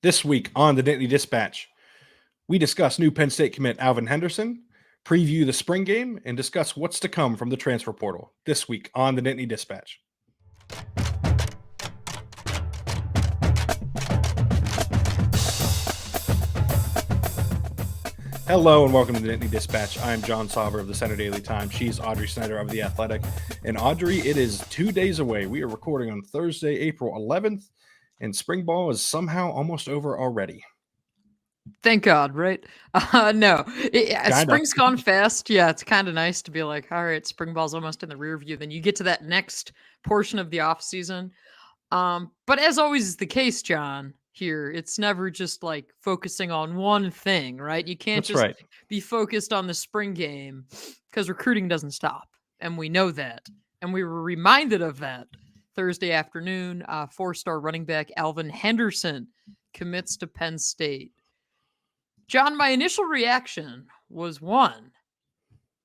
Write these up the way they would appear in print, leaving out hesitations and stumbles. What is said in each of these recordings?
This week on the Nittany Dispatch, we discuss new Penn State commit Alvin Henderson, preview the spring game, and discuss what's to come from the transfer portal. This week on the Nittany Dispatch. Hello and welcome to the Nittany Dispatch. I'm John Sauber of the Center Daily Times. She's Audrey Snyder of The Athletic. And Audrey, it is 2 days away. We are recording on Thursday, April 11th, and spring ball is somehow almost over already. Thank God, right? No, spring's gone fast. Yeah, it's kind of nice to be like, all right, spring ball's almost in the rear view. Then you get to that next portion of the off season. But as always is the case, John, here, it's never just like focusing on one thing, right? You can't be focused on the spring game because recruiting doesn't stop. And we know that. And we were reminded of that Thursday afternoon. Four-star running back Alvin Henderson commits to Penn State. John, my initial reaction was one,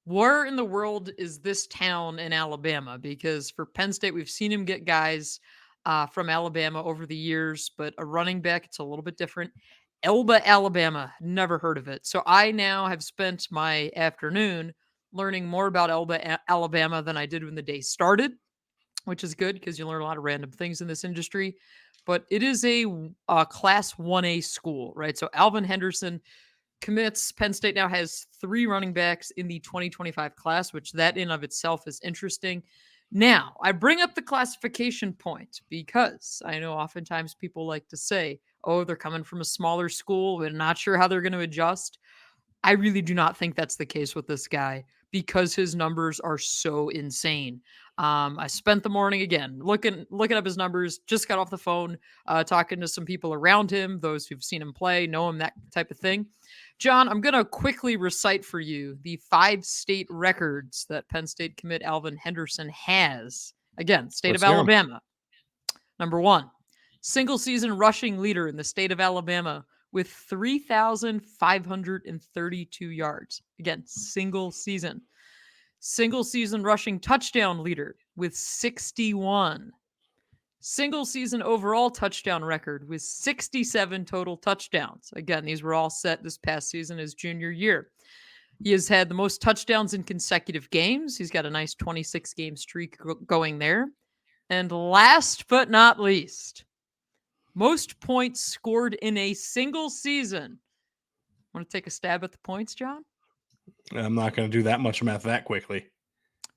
where in the world is this town in Alabama? Because for Penn State, we've seen him get guys from Alabama over the years, but a running back, it's a little bit different. Elba, Alabama, never heard of it. So I now have spent my afternoon learning more about Elba, Alabama than I did when the day started, which is good because you learn a lot of random things in this industry. But it is a Class 1A school, right? So Alvin Henderson commits. Penn State now has 3 running backs in the 2025 class, which that in of itself is interesting. Now, I bring up the classification point because I know oftentimes people like to say, oh, they're coming from a smaller school. We're not sure how they're going to adjust. I really do not think that's the case with this guy because his numbers are so insane. I spent the morning again looking up his numbers, just got off the phone, talking to some people around him, those who've seen him play, know him, that type of thing. John, I'm going to quickly recite for you the 5 state records that Penn State commit Alvin Henderson has. Again, state of Alabama. Number 1, single season rushing leader in the state of Alabama with 3,532 yards. Again, single season. Single season rushing touchdown leader with 61. Single season overall touchdown record with 67 total touchdowns. Again, these were all set this past season, his junior year. He has had the most touchdowns in consecutive games. He's got a nice 26-game streak going there. And last but not least, most points scored in a single season. Want to take a stab at the points, John? I'm not going to do that much math that quickly.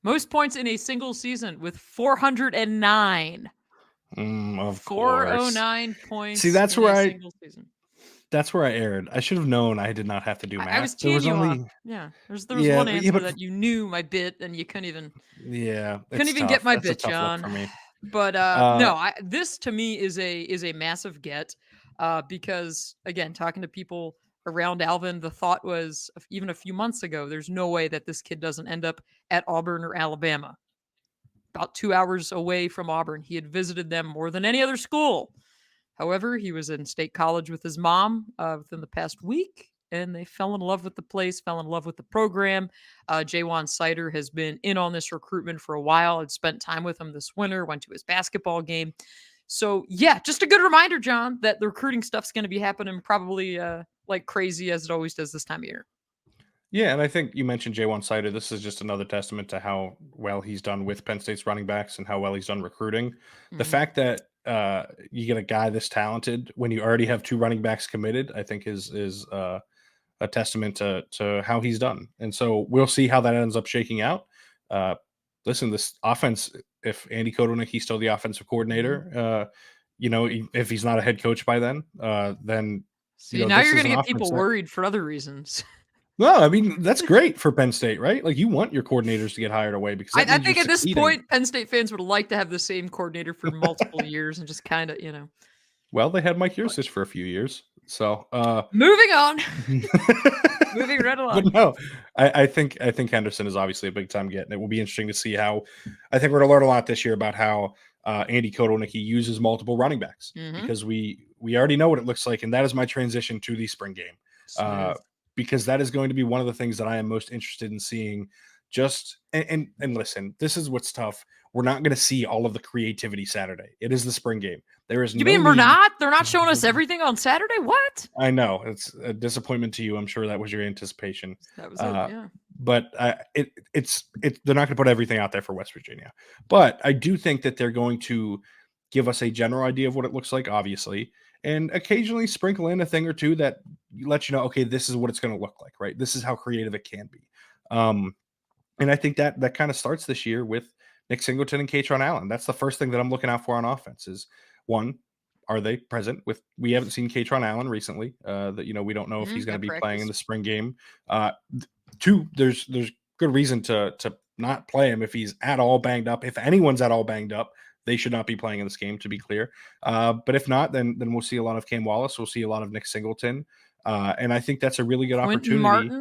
Most points in a single season with 409. Of 409 points. See, that's where That's where I erred. I should have known I did not have to do math. I was teeing you off. Yeah, there was one answer that you knew my bit, and you couldn't even. Yeah, couldn't even get my bit, John. For me. But this to me is a massive get because again, talking to people around Alvin, the thought was even a few months ago, there's no way that this kid doesn't end up at Auburn or Alabama. About 2 hours away from Auburn, he had visited them more than any other school. However, he was in State College with his mom within the past week, and they fell in love with the place, fell in love with the program. Jawan Sider has been in on this recruitment for a while. I'd spent time with him this winter, went to his basketball game. So, yeah, just a good reminder, John, that the recruiting stuff's going to be happening probably like crazy as it always does this time of year. Yeah, and I think you mentioned Jawan Sider. This is just another testament to how well he's done with Penn State's running backs and how well he's done recruiting. Mm-hmm. The fact that you get a guy this talented when you already have 2 running backs committed, I think is a testament to how he's done. And so we'll see how that ends up shaking out. Listen, this offense, if Andy Kotelnicki is still the offensive coordinator, if he's not a head coach by then. Now you're going to get people worried for other reasons. No, I mean, that's great for Penn State, right? Like, you want your coordinators to get hired away because I think at this point, Penn State fans would like to have the same coordinator for multiple years and just kind of, Well, they had Mike Yurcich for a few years. So moving on. Moving right along. But no, I think Henderson is obviously a big time get, and it will be interesting to see how. I think we're going to learn a lot this year about how Andy Kotelnicki uses multiple running backs because we already know what it looks like, and that is my transition to the spring game. Because that is going to be one of the things that I am most interested in seeing. And listen, this is what's tough. we're not going to see all of the creativity Saturday. It is the spring game. There is You no mean we're need. not? They're not showing us everything on Saturday? What? I know it's a disappointment to you. I'm sure that was your anticipation. That was it. Yeah. But it's they're not going to put everything out there for West Virginia. But I do think that they're going to give us a general idea of what it looks like, obviously, and occasionally sprinkle in a thing or two that lets you know, okay, this is what it's going to look like, right? This is how creative it can be. And I think that kind of starts this year with Nick Singleton and Katron Allen. That's the first thing that I'm looking out for on offense is one, are they present with, we haven't seen Katron Allen recently, that, we don't know if he's going to be playing in the spring game. Two, there's good reason to not play him if he's at all banged up. If anyone's at all banged up, they should not be playing in this game, to be clear. But if not, then we'll see a lot of Cam Wallace. We'll see a lot of Nick Singleton. And I think that's a really good opportunity.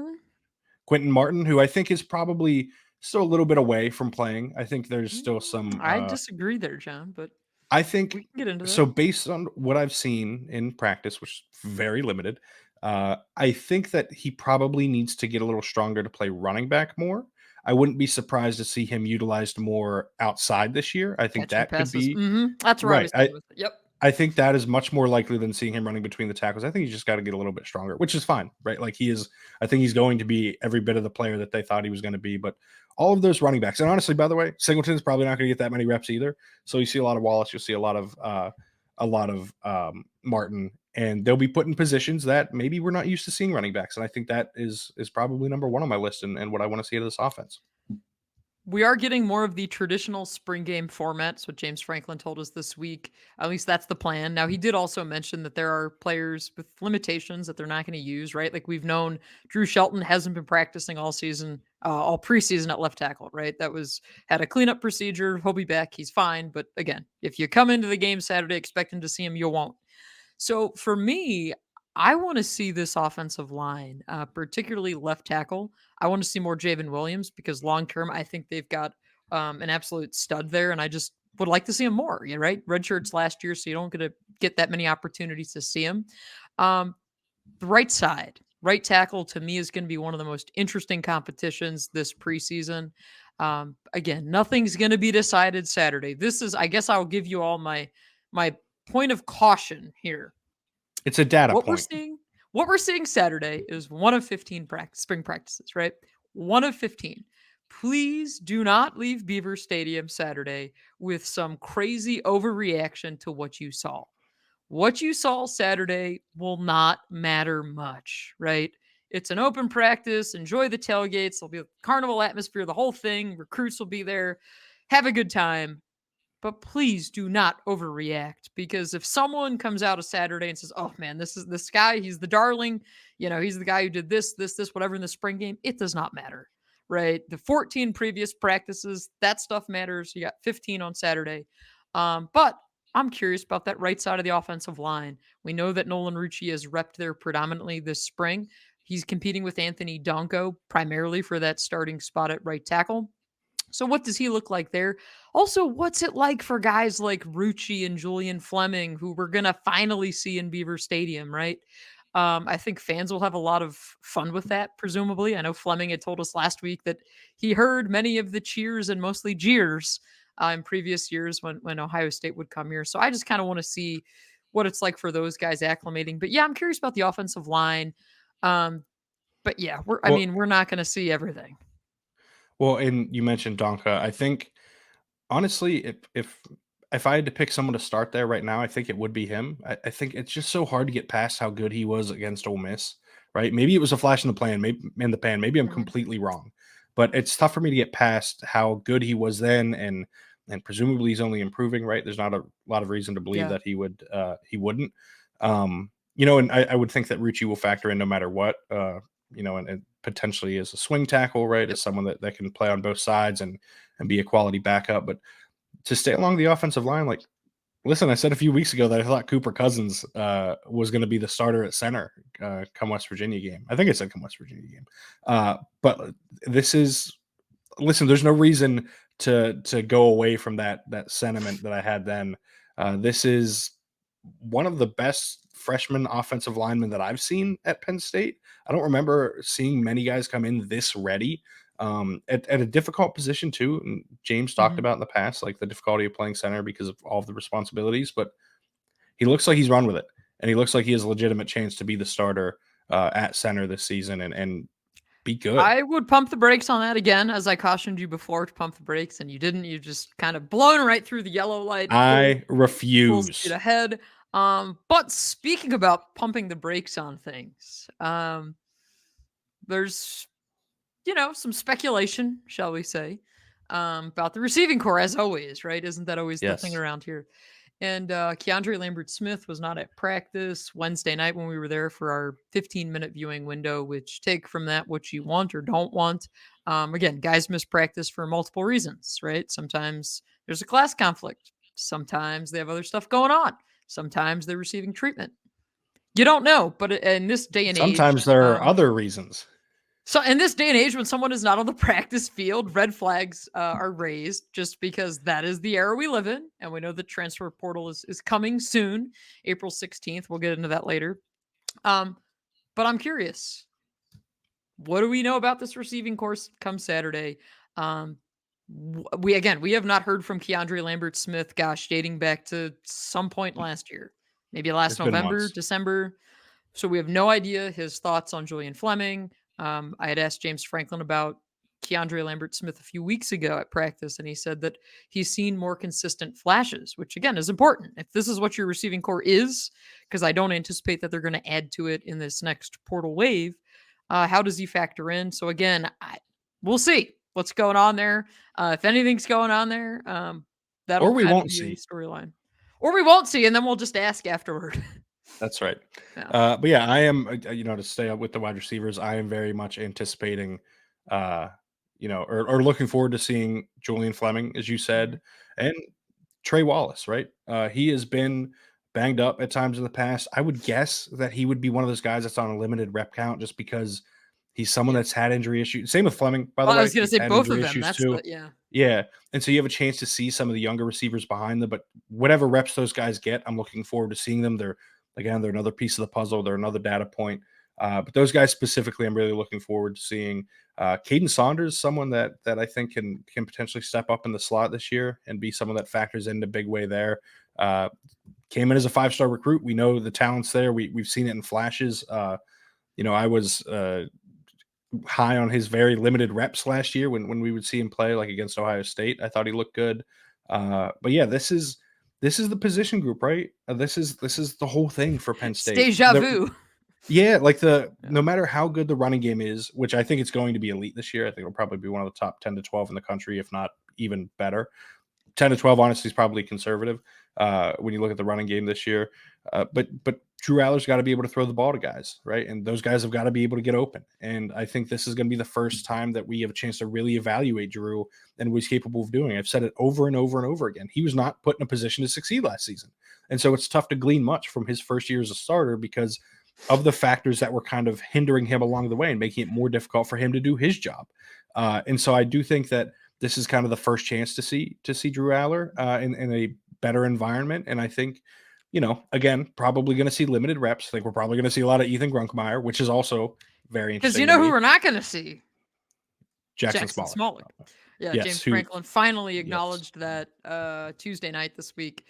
Quentin Martin, who I think is probably still a little bit away from playing. I think there's still some. I disagree there, John, but I think we can get into that. So based on what I've seen in practice, which is very limited, I think that he probably needs to get a little stronger to play running back more. I wouldn't be surprised to see him utilized more outside this year. I think that could be that's right. Yep. I think that is much more likely than seeing him running between the tackles. I think he's just got to get a little bit stronger, which is fine, right? Like I think he's going to be every bit of the player that they thought he was going to be. But all of those running backs, and honestly, by the way, Singleton's probably not going to get that many reps either. So you see a lot of Wallace, you'll see a lot of Martin, and they'll be put in positions that maybe we're not used to seeing running backs. And I think that is probably number one on my list and what I want to see out of this offense. We are getting more of the traditional spring game format. That's what James Franklin told us this week. At least that's the plan. Now, he did also mention that there are players with limitations that they're not going to use, right? Like we've known Drew Shelton hasn't been practicing all season, all preseason at left tackle, right? Had a cleanup procedure. He'll be back. He's fine. But again, if you come into the game Saturday expecting to see him, you won't. So for me, I want to see this offensive line, particularly left tackle. I want to see more Javen Williams because long term, I think they've got an absolute stud there, and I just would like to see him more. Right? Red shirts last year, so you don't get that many opportunities to see him. The right side, right tackle, to me is going to be one of the most interesting competitions this preseason. Again, nothing's going to be decided Saturday. I guess I'll give you all my point of caution here. It's a data point. What we're seeing Saturday is 1 of 15 spring practices, right? 1 of 15. Please do not leave Beaver Stadium Saturday with some crazy overreaction to what you saw. What you saw Saturday will not matter much, right? It's an open practice. Enjoy the tailgates. There'll be a carnival atmosphere, the whole thing. Recruits will be there. Have a good time. But please do not overreact because if someone comes out a Saturday and says, "Oh man, this guy, he's the darling, he's the guy who did this, whatever in the spring game," it does not matter, right? The 14 previous practices, that stuff matters. You got 15 on Saturday. But I'm curious about that right side of the offensive line. We know that Nolan Rucci has repped there predominantly this spring. He's competing with Anthony Donko primarily for that starting spot at right tackle. So what does he look like there? Also, what's it like for guys like Rucci and Julian Fleming, who we're going to finally see in Beaver Stadium, right? I think fans will have a lot of fun with that, presumably. I know Fleming had told us last week that he heard many of the cheers and mostly jeers in previous years when Ohio State would come here. So I just kind of want to see what it's like for those guys acclimating. But yeah, I'm curious about the offensive line. But yeah, we're not going to see everything. Well, and you mentioned Donka. I think honestly, if I had to pick someone to start there right now, I think it would be him. I think it's just so hard to get past how good he was against Ole Miss, right? Maybe it was a flash in the pan. Maybe I'm completely wrong, but it's tough for me to get past how good he was then, and presumably he's only improving, right? There's not a lot of reason to believe that he wouldn't. And I would think that Rucci will factor in no matter what. And potentially as a swing tackle, right? As someone that can play on both sides and be a quality backup. But to stay along the offensive line, like, listen, I said a few weeks ago that I thought Cooper Cousins was going to be the starter at center come West Virginia game. I think I said come West Virginia game. But there's no reason to go away from that sentiment that I had then. This is one of the best freshman offensive linemen that I've seen at Penn State. I don't remember seeing many guys come in this ready. at a difficult position too. And James talked Mhm. about in the past, like the difficulty of playing center because of all of the responsibilities, but he looks like he's run with it, and he looks like he has a legitimate chance to be the starter at center this season and be good. I would pump the brakes on that again, as I cautioned you before to pump the brakes, and you didn't. You just kind of blown right through the yellow light, I full speed refuse. ahead. But speaking about pumping the brakes on things, there's some speculation, shall we say, about the receiving core, as always, right? Isn't that always the thing Yes, around here? And Keandre Lambert-Smith was not at practice Wednesday night when we were there for our 15-minute viewing window, which take from that what you want or don't want. Again, guys miss practice for multiple reasons, right? Sometimes there's a class conflict. Sometimes they have other stuff going on. Sometimes they're receiving treatment. You don't know, but in this day and age, sometimes there are other reasons. so in this day and age, when someone is not on the practice field, red flags are raised just because that is the era we live in, and we know the transfer portal is coming soon, April 16th. We'll get into that later. Um, but I'm curious, what do we know about this receiving course come Saturday? Um, we have not heard from Keandre Lambert-Smith. Gosh, dating back to some point last year, maybe last It's been November, months. December. So we have no idea his thoughts on Julian Fleming. I had asked James Franklin about Keandre Lambert-Smith a few weeks ago at practice, and he said that he's seen more consistent flashes, which again is important. If this is what your receiving core is, because I don't anticipate that they're going to add to it in this next portal wave, how does he factor in? So again, we'll see what's going on there. If anything's going on there, that'll Or we kind of won't be a see. storyline. Or we won't see, and then we'll just ask afterward. That's right. Yeah. But yeah, I am, to stay up with the wide receivers, I am very much anticipating, uh, or looking forward to seeing Julian Fleming, as you Mhm. said, and Trey Wallace, right? He has been banged up at times in the past. I would guess that he would be one of those guys that's on a limited rep count just because he's someone Yeah. that's had injury issues. Same with Fleming, by the Well, I way. was gonna He's say had both of injury them. issues That's too. the yeah. Yeah. And so you have a chance to see some of the younger receivers behind them, but whatever reps those guys get, I'm looking forward to seeing them. They're another piece of the puzzle. They're another data point. But those guys specifically, I'm really looking forward to seeing. Caden Saunders, someone that I think can potentially step up in the slot this year and be someone that factors in a big way there. Uh, Came in as a 5-star recruit. We know the talent's there. We've seen it in flashes. I was high on his very limited reps last year when we would see him play like against Ohio State. I thought he looked good. But yeah, this is the position group, right? This is the whole thing for Penn It's State. deja vu. Yeah, like Yeah. no matter how good the running game is, which I think it's going to be elite this year. I think it'll probably be one of the top 10 to 12 in the country, if not even better. 10 to 12 honestly is probably conservative when you look at the running game this year. But Drew Aller's got to be able to throw the ball to guys, right? And those guys have got to be able to get open. And I think this is going to be the first time that we have a chance to really evaluate Drew and what he's capable of doing. I've said it over and over and over again. He was not put in a position to succeed last season. And so it's tough to glean much from his first year as a starter because of the factors that were kind of hindering him along the way and making it more difficult for him to do his job. And so I do think that this is kind of the first chance to see Drew Aller in a better environment. And I think, again, probably going to see limited reps. I think we're probably going to see a lot of Ethan Grunkmeyer, which is also very Because you interesting to know who me. we're not gonna see? Jackson Jackson Smollett. Smollett. Yeah, Yes, James who Franklin finally yes. acknowledged that Tuesday night this week.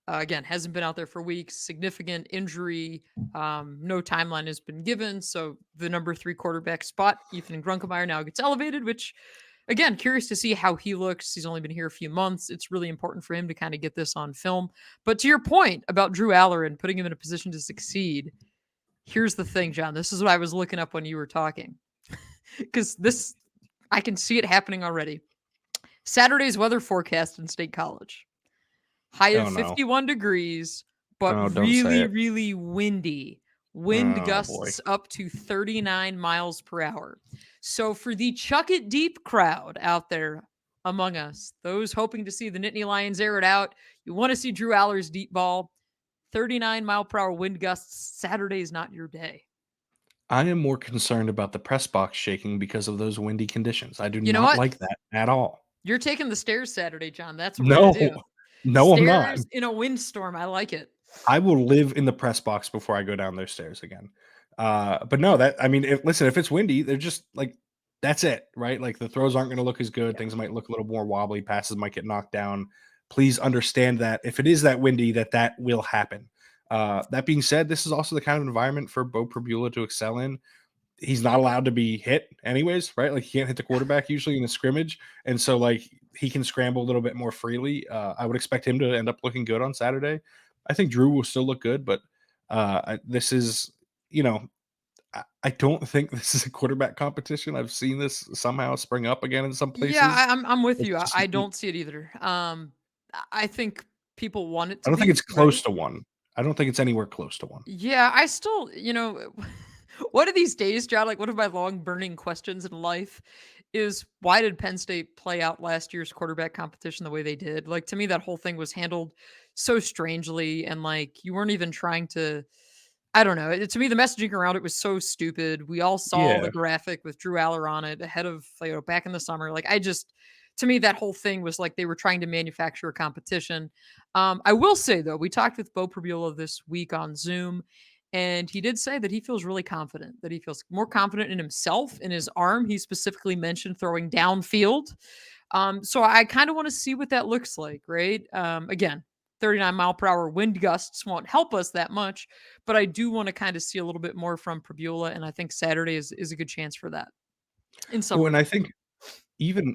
Again, hasn't been out there for weeks. Significant injury. No timeline has been given. So the number 3 quarterback spot, Ethan Grunkemeyer, now gets elevated, which again, curious to see how he looks. He's only been here a few months. It's really important for him to kind of get this on film. But to your point about Drew Aller and putting him in a position to succeed, here's the thing, John. This is what I was looking up when you were talking. Because this, I can see it happening already. Saturday's weather forecast in State College. High of Oh no. 51 degrees, but Oh, don't say really, it. really windy. Wind Oh boy. gusts up to 39 miles per hour. So for the Chuck It Deep crowd out there among us, those hoping to see the Nittany Lions air it out, you want to see Drew Aller's deep ball, 39-mile-per-hour wind gusts, Saturday is not your day. I am more concerned about the press box shaking because of those windy conditions. I do You know not what? like that at all. You're taking the stairs Saturday, John. That's what we're going No, to do. no, I'm not. Stairs in a windstorm. I like it. I will live in the press box before I go down those stairs again. But no, that I mean, listen, if it's windy, they're just like That's it, right? Like the throws aren't going to look as good. Yeah. Things might look a little more wobbly. Passes might get knocked down. Please understand that if it is that windy, that will happen. That being said, this is also the kind of environment for Beau Pribula to excel in. He's not allowed to be hit anyways, right? Like he can't hit the quarterback usually in a scrimmage. And so like he can scramble a little bit more freely. I would expect him to end up looking good on Saturday. I think Drew will still look good, but this is, you know, I don't think this is a quarterback competition. I've seen this somehow spring up again in some Yeah, places. I'm with It's you. just I don't see it either. I think people want it I to don't think be, it's right? close to one. I don't think it's anywhere close to one. Yeah, I still, one of these days, John, like one of my long burning questions in life is why did Penn State play out last year's quarterback competition the way they did? Like to me, that whole thing was handled so strangely, and like you weren't even trying to. I don't know. To me, the messaging around it was so stupid. We all saw the Yeah. graphic with Drew Aller on it ahead of back in the summer. Like I just, to me, that whole thing was like they were trying to manufacture a competition. I will say though, we talked with Beau Pribula this week on Zoom, and he did say that he feels really confident. That he feels more confident in himself, in his arm. He specifically mentioned throwing downfield. So I kind of want to see what that looks like, right? Again, 39-mile-per-hour wind gusts won't help us that much, but I do want to kind of see a little bit more from Pribula, and I think Saturday is a good chance for that in some Well, and I respects. think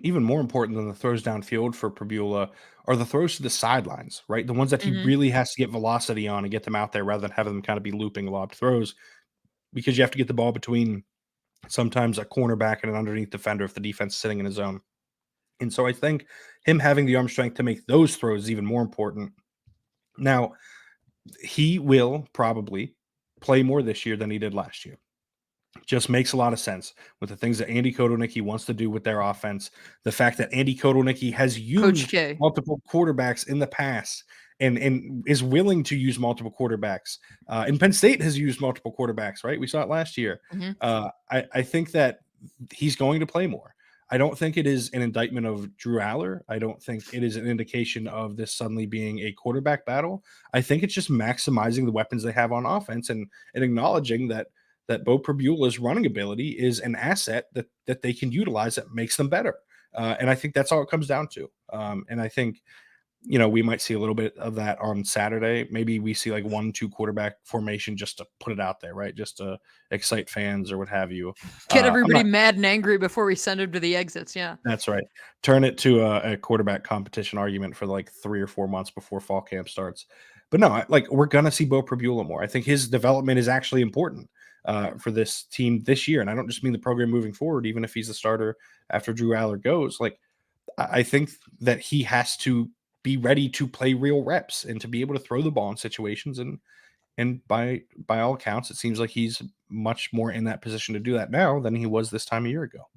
even more important than the throws downfield for Pribula are the throws to the sidelines, right? The ones that he Mhm. really has to get velocity on and get them out there rather than having them kind of be looping lobbed throws because you have to get the ball between sometimes a cornerback and an underneath defender if the defense is sitting in his zone. And so I think him having the arm strength to make those throws is even more important. Now, he will probably play more this year than he did last year. Just makes a lot of sense with the things that Andy Kotelnicki wants to do with their offense. The fact that Andy Kotelnicki has Coach used K. multiple quarterbacks in the past and is willing to use multiple quarterbacks. And Penn State has used multiple quarterbacks, right? We saw it last year. Mhm. I think that he's going to play more. I don't think it is an indictment of Drew Aller. I don't think it is an indication of this suddenly being a quarterback battle. I think it's just maximizing the weapons they have on offense and acknowledging that Beau Pribula's running ability is an asset that they can utilize that makes them better. And I think that's all it comes down to. And I think we might see a little bit of that on Saturday. Maybe we see like 1-2 quarterback formation just to put it out there, right? Just to excite fans or what have you. Get I'm everybody not. mad and angry before we send them to the exits. Yeah. That's right. Turn it to a quarterback competition argument for like 3 or 4 months before fall camp starts. But no, like we're gonna see Beau Pribula more. I think his development is actually important for this team this year, and I don't just mean the program moving forward. Even if he's the starter after Drew Aller goes, like I think that he has to be ready to play real reps and to be able to throw the ball in situations. And by all accounts, it seems like he's much more in that position to do that now than he was this time a year ago.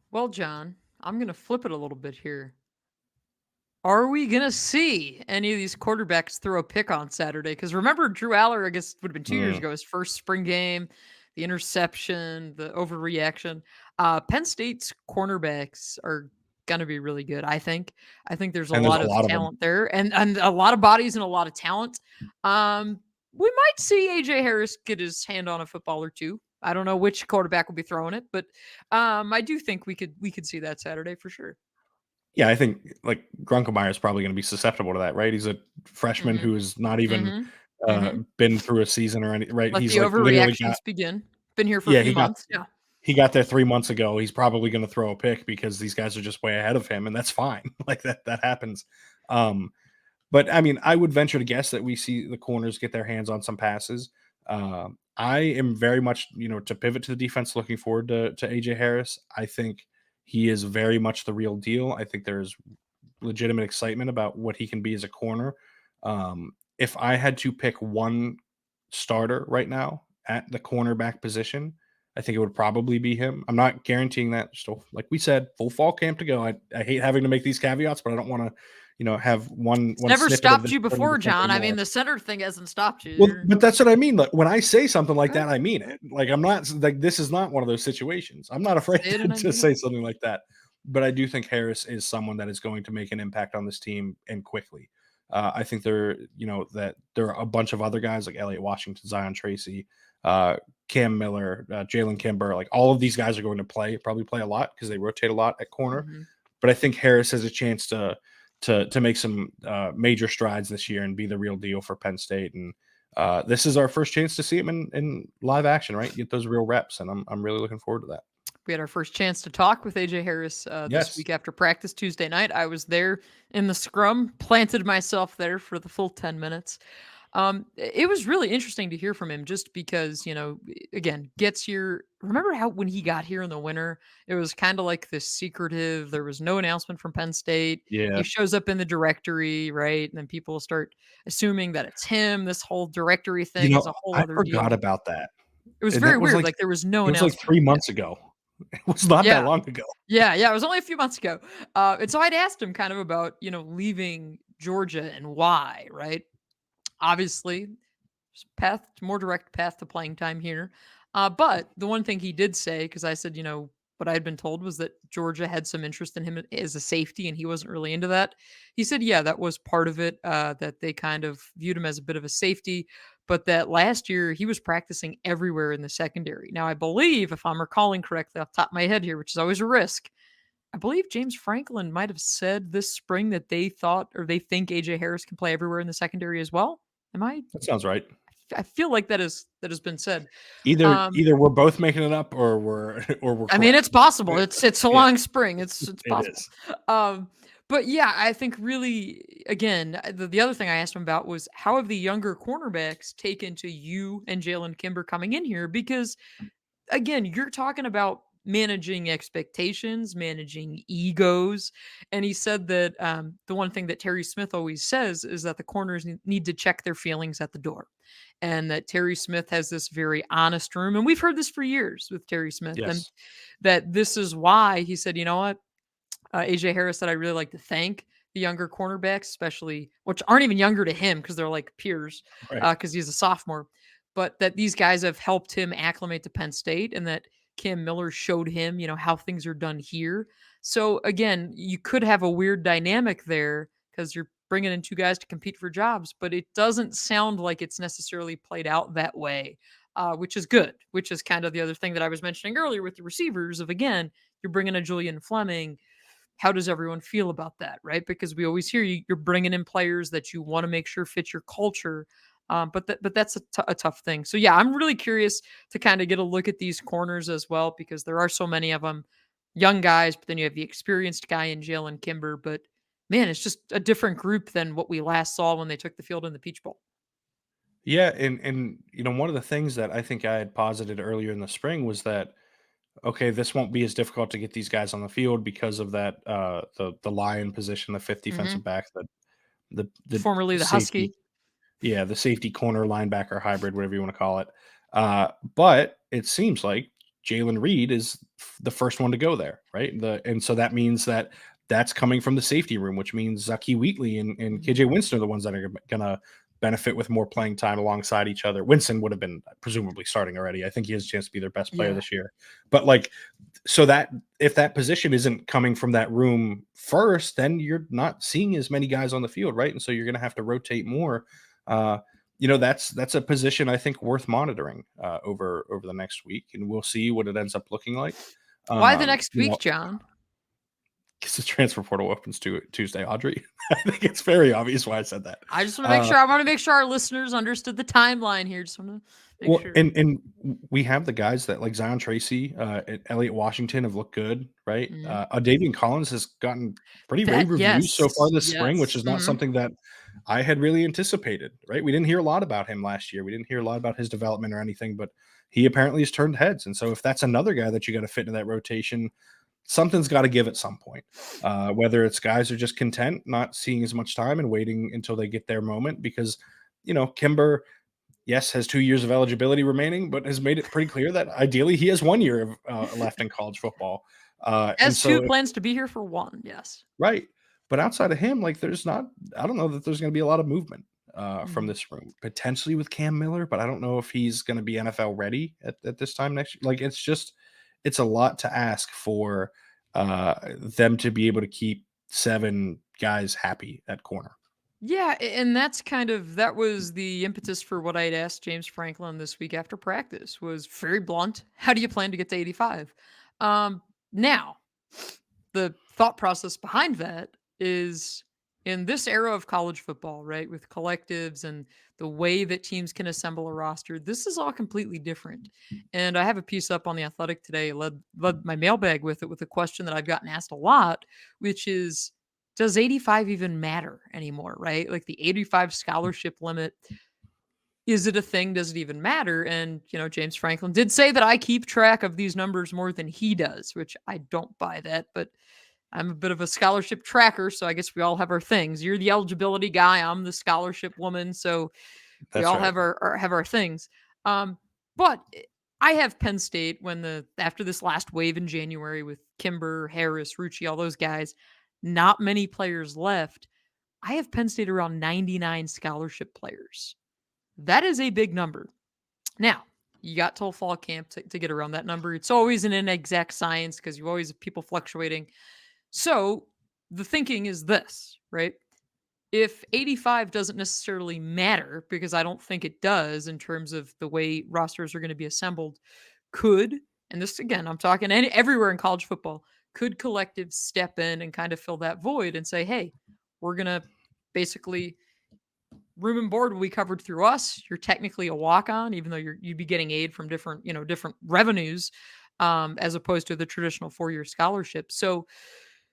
Well, John, I'm gonna flip it a little bit here. Are we gonna see any of these quarterbacks throw a pick on Saturday? Because remember, Drew Aller, I guess would have been 2 years Mm. ago, his first spring game, the interception, the overreaction. Penn State's cornerbacks are gonna be really good. I think there's a And there's lot a of lot of them. talent there, and a lot of bodies and a lot of talent. We might see AJ Harris get his hand on a football or two. I don't know which quarterback will be throwing it, but I do think we could see that Saturday for sure. Yeah, I think like Grunkemeyer is probably going to be susceptible to that, right? He's a freshman Mhm. who has not even Mhm. Mhm. been through a season or any, right? Let He's the like literally got, overreactions begin. Been here for a yeah, few months. Yeah. he got there 3 months ago. He's probably going to throw a pick because these guys are just way ahead of him, and that's fine. Like that happens. Um, But I mean, I would venture to guess that we see the corners get their hands on some passes. I am very much, to pivot to the defense, looking forward to AJ Harris. I think he is very much the real deal. I think there's legitimate excitement about what he can be as a corner. If I had to pick one starter right now at the cornerback position, I think it would probably be him. I'm not guaranteeing that. Still, like we said, full fall camp to go. I hate having to make these caveats, but I don't want to, have one It's one never snippet of stopped this you turn into before, something John. I mean, more. the center thing hasn't stopped you. Well, You're but that's what I mean. Like when I say something like right, that, I mean right. it. Like I'm not like this is not one of those situations. I'm not afraid Say it and I to mean it. say something like that. But I do think Harris is someone that is going to make an impact on this team and quickly. I think that there are a bunch of other guys like Elliott Washington, Zion Tracy, Cam Miller, Jalen Kimber, like all of these guys are going to probably play a lot because they rotate a lot at corner. Mm-hmm. But I think Harris has a chance to make some major strides this year and be the real deal for Penn State. And this is our first chance to see him in live action, right? Get those real reps, and I'm really looking forward to that. We had our first chance to talk with AJ Harris this Yes. week after practice Tuesday night. I was there in the scrum, planted myself there for the full 10 minutes. It was really interesting to hear from him just because, again, gets here. Remember how when he got here in the winter, it was kind of like this secretive, there was no announcement from Penn State. He Yeah. shows up in the directory, right? And then people start assuming that it's him. This whole directory thing is a whole I other forgot deal. about that. It was And very that was weird. Like there was no it was like announcement. 3 Yeah. months ago. It was not that Yeah. long ago. Yeah, it was only a few months ago. And so I'd asked him kind of about, leaving Georgia and why, right? Obviously, more direct path to playing time here. But the one thing he did say, because I said, what I had been told was that Georgia had some interest in him as a safety, and he wasn't really into that. He said, yeah, that was part of it, that they kind of viewed him as a bit of a safety, but that last year he was practicing everywhere in the secondary. Now, I believe, if I'm recalling correctly off the top of my head here, which is always a risk, I believe James Franklin might have said this spring that they thought or they think AJ Harris can play everywhere in the secondary as well. Am I? That sounds right. I feel like that has been said. Either we're both making it up or we're or we're I mean, it's correct. possible. It's a Yeah, long spring. It's it possible. is. Um, but yeah, I think really again the other thing I asked him about was how have the younger cornerbacks taken to you and Jalen Kimber coming in here because again, you're talking about managing expectations, managing egos. And he said that the one thing that Terry Smith always says is that the corners need to check their feelings at the door. And that Terry Smith has this very honest room. And we've heard this for years with Terry Smith. And Yes. that this is why he said, you know what? AJ Harris said, I really like to thank the younger cornerbacks, especially which aren't even younger to him because they're like peers Right. because he's a sophomore, but that these guys have helped him acclimate to Penn State and that Cam Miller showed him, how things are done here. So again, you could have a weird dynamic there because you're bringing in two guys to compete for jobs, but it doesn't sound like it's necessarily played out that way, which is good, which is kind of the other thing that I was mentioning earlier with the receivers of, again, you're bringing a Julian Fleming, how does everyone feel about that, right? Because we always hear you're bringing in players that you want to make sure fit your culture, but that's a tough thing. So yeah, I'm really curious to kind of get a look at these corners as well because there are so many of them, young guys, but then you have the experienced guy in Jalen Kimber. But man, it's just a different group than what we last saw when they took the field in the Peach Bowl. Yeah, and one of the things that I think I had posited earlier in the spring was that okay, this won't be as difficult to get these guys on the field because of that the lion position, the fifth Hmm. defensive back, the Formerly the safety. Husky. Yeah, the safety corner linebacker hybrid, whatever you want to call it. But it seems like Jalen Reed is the first one to go there, right? And so that means that's coming from the safety room, which means Zucky Wheatley and Mhm. KJ Winston are the ones that are going to benefit with more playing time alongside each other. Winston would have been presumably starting already. I think he has a chance to be their best player Yeah. this year. But like, so that if that position isn't coming from that room first, then you're not seeing as many guys on the field, right? And so you're going to have to rotate more. Uh, that's a position I think worth monitoring over the next week, and we'll see what it ends up looking like. Why the next week, John? Because the transfer portal opens to Tuesday, Audrey. I think it's very obvious why I said that. I just want to make sure. I want to make sure our listeners understood the timeline here. Just want to make Well, sure. and we have the guys that like Zion Tracy, and Elliott Washington have looked good, right? Mhm. Davian Collins has gotten pretty rave That reviews so far yes, this spring, which yes. is not Mhm. something that I had really anticipated, right? We didn't hear a lot about him last year. We didn't hear a lot about his development or anything, but he apparently has turned heads. And so if that's another guy that you got to fit into that rotation, something's got to give at some point. Whether it's guys are just content not seeing as much time and waiting until they get their moment, because Kimber, yes, has 2 years of eligibility remaining, but has made it pretty clear that ideally he has 1 year of left in college football. And S2 so, plans to be here for one. Yes. right. But outside of him, like I don't know that there's going to be a lot of movement from Mhm. this room, potentially with Cam Miller, but I don't know if he's going to be NFL ready at this time next year. Like it's a lot to ask for them to be able to keep 7 guys happy at corner. Yeah, and that was the impetus for what I'd asked James Franklin this week after practice was very blunt. How do you plan to get to 85? Now, the thought process behind that is in this era of college football, right, with collectives and the way that teams can assemble a roster, this is all completely different. And I have a piece up on the Athletic today, led my mailbag with it with a question that I've gotten asked a lot, which is does 85 even matter anymore, right? Like the 85 scholarship limit, is it a thing? Does it even matter? And, James Franklin did say that I keep track of these numbers more than he does, which I don't buy that, but I'm a bit of a scholarship tracker, so I guess we all have our things. You're the eligibility guy, I'm the scholarship woman, so we That's all right. have our things. But I have Penn State after this last wave in January with Kimber, Harris, Rucci, all those guys, not many players left. I have Penn State around 99 scholarship players. That is a big number. Now, you got till fall camp to get around that number. It's always an inexact science because you always have people fluctuating. So the thinking is this, right? If 85 doesn't necessarily matter, because I don't think it does in terms of the way rosters are going to be assembled, and this again, I'm talking everywhere in college football, could collectives step in and kind of fill that void and say, hey, we're going to basically room and board will be covered through us. You're technically a walk on, even though you'd be getting aid from different revenues, as opposed to the traditional 4-year scholarship. So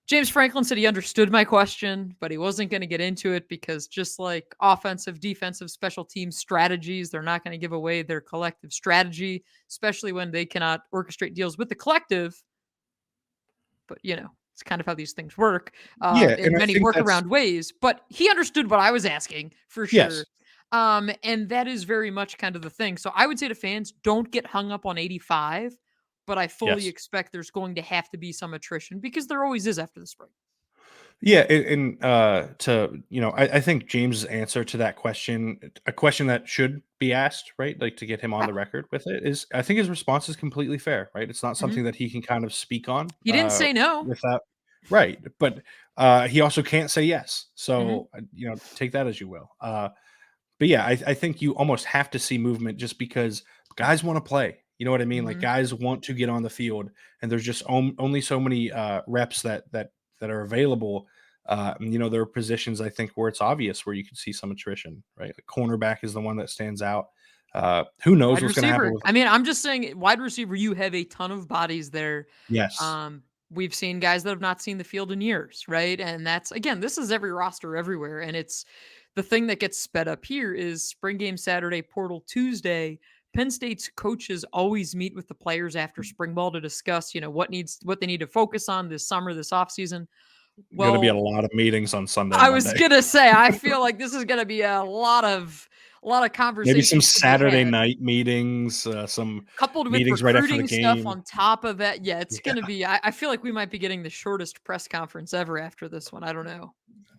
James Franklin said he understood my question, but he wasn't going to get into it because just like offensive, defensive, special team strategies, they're not going to give away their collective strategy, especially when they cannot orchestrate deals with the collective. But, it's kind of how these things work Yeah, in and I many think that's workaround ways. But he understood what I was asking for yes. sure. And that is very much kind of the thing. So I would say to fans, don't get hung up on 85, but I fully Yes. expect there's going to have to be some attrition because there always is after the spring. Yeah, I think James's answer to that question, a question that should be asked, right? Like to get him on Yeah. the record with it is, I think his response is completely fair, right? It's not Mhm. something that he can kind of speak on He didn't say no. without, right? But he also can't say yes. Mhm. So take that as you will. But yeah, I think you almost have to see movement just because guys want to play. You know what I mean? Like Mhm. guys want to get on the field, and there's just only so many reps that are available. There are positions I think where it's obvious where you can see some attrition. Right, like cornerback is the one that stands out. Who knows Wide what's going to happen receiver. with? I mean, I'm just saying wide receiver, you have a ton of bodies there. Yes, Um, we've seen guys that have not seen the field in years, right? And that's again, this is every roster everywhere. And it's the thing that gets sped up here is spring game Saturday, portal Tuesday. Penn State's coaches always meet with the players after spring ball to discuss, what they need to focus on this summer, this offseason. going to be a Well, lot of meetings on Sunday and I was Monday. gonna say, I feel like this is gonna be a lot of Maybe some conversations to be Saturday had, night meetings, some coupled with meetings right after the recruiting stuff game. on top of that. Yeah, it's Yeah. gonna be. I feel like we might be getting the shortest press conference ever after this one. I don't know.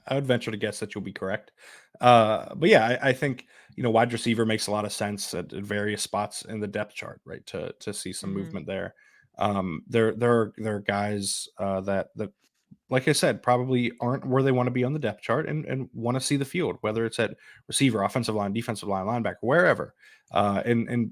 I would venture to guess that you'll be correct. But yeah, I think wide receiver makes a lot of sense at various spots in the depth chart, right? To see some Mhm. movement there. There are guys that like I said, probably aren't where they want to be on the depth chart and want to see the field, whether it's at receiver, offensive line, defensive line, linebacker, wherever. And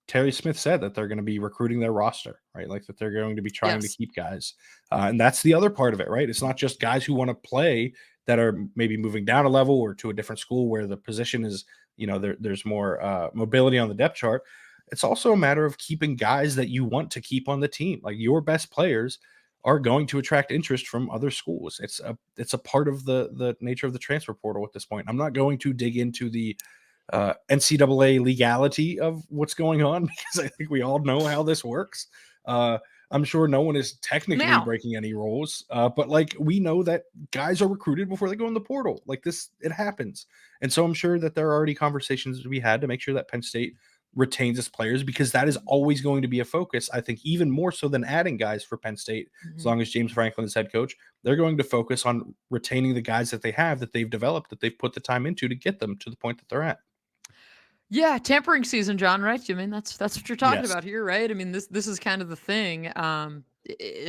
Terry Smith said that they're going to be recruiting their roster, right? Like that they're going to be trying to Yes. keep guys. And that's the other part of it, right? It's not just guys who want to play that are maybe moving down a level or to a different school where the position is, there's more mobility on the depth chart. It's also a matter of keeping guys that you want to keep on the team. Like your best players are going to attract interest from other schools. It's a part of the nature of the transfer portal at this point. I'm not going to dig into the NCAA legality of what's going on because I think we all know how this works. I'm sure no one is technically Now, breaking any rules, but like we know that guys are recruited before they go in the portal. Like this, it happens, and so I'm sure that there are already conversations to be had to make sure that Penn State retains its players because that is always going to be a focus. I think even more so than adding guys for Penn State, as mhm. long as James Franklin is head coach, they're going to focus on retaining the guys that they have, that they've developed, that they've put the time into to get them to the point that they're at. Yeah, tampering season, John. Right? I mean, that's what you're talking Yes. about here, right? I mean, this is kind of the thing.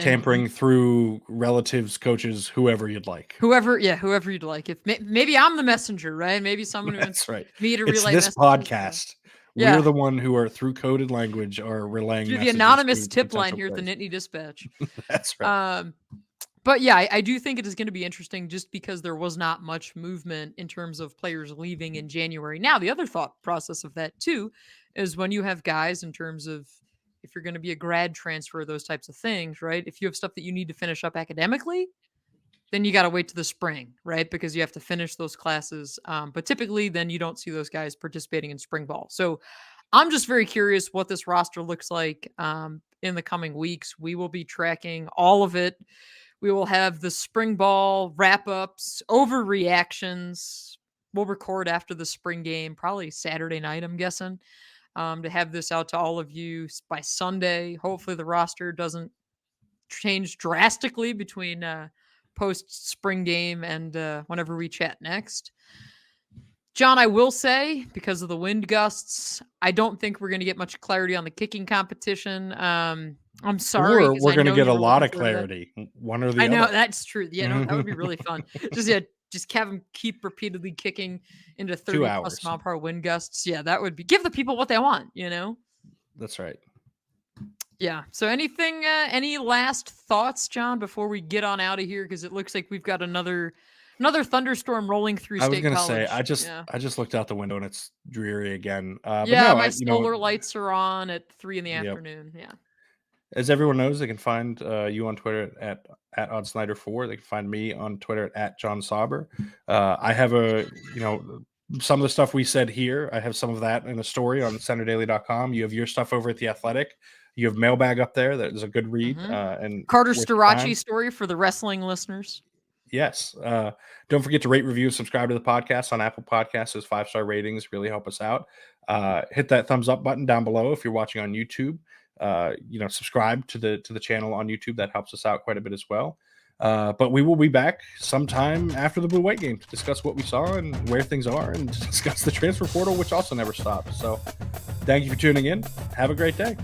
tampering through relatives, coaches, whoever you'd like. Whoever you'd like. If maybe I'm the messenger, right? Maybe someone who wants me to relay this podcast. Yeah. We're the one who are through coded language are relaying through the anonymous tip line here at the Nittany Dispatch. That's right. But yeah, I do think it is going to be interesting just because there was not much movement in terms of players leaving in January. Now, the other thought process of that too is when you have guys in terms of if you're going to be a grad transfer, those types of things, right? If you have stuff that you need to finish up academically, then you got to wait to the spring, right? Because you have to finish those classes. But typically, then you don't see those guys participating in spring ball. So I'm just very curious what this roster looks like in the coming weeks. We will be tracking all of it. We will have the spring ball wrap ups, overreactions. We'll record after the spring game, probably Saturday night, I'm guessing, to have this out to all of you by Sunday. Hopefully, the roster doesn't change drastically between post spring game and whenever we chat next. John, I will say, because of the wind gusts, I don't think we're going to get much clarity on the kicking competition. I'm sorry. We're going to get a lot of clarity. One or the other. I know, that's true. Yeah, no, that would be really fun. Just have them keep repeatedly kicking into 30+ mile per hour wind gusts. Yeah, that would be give the people what they want, you know? That's right. Yeah. So any last thoughts, John, before we get on out of here? Because it looks like we've got another thunderstorm rolling through State College. I was going to say, I just looked out the window and it's dreary again. My solar lights are on at 3 p.m. Yeah. As everyone knows, they can find you on Twitter at OddSnyder4. They can find me on Twitter at John Sauber. I have some of the stuff we said here. I have some of that in a story on CenterDaily.com. You have your stuff over at The Athletic. You have Mailbag up there. That is a good read. And Carter Starachi story for the wrestling listeners. Yes. Don't forget to rate, review, subscribe to the podcast on Apple Podcasts. Those 5-star ratings really help us out. Hit that thumbs up button down below if you're watching on YouTube. Subscribe to the channel on YouTube. That helps us out quite a bit as well. But we will be back sometime after the Blue-White game to discuss what we saw and where things are and discuss the transfer portal, which also never stops. So thank you for tuning in. Have a great day.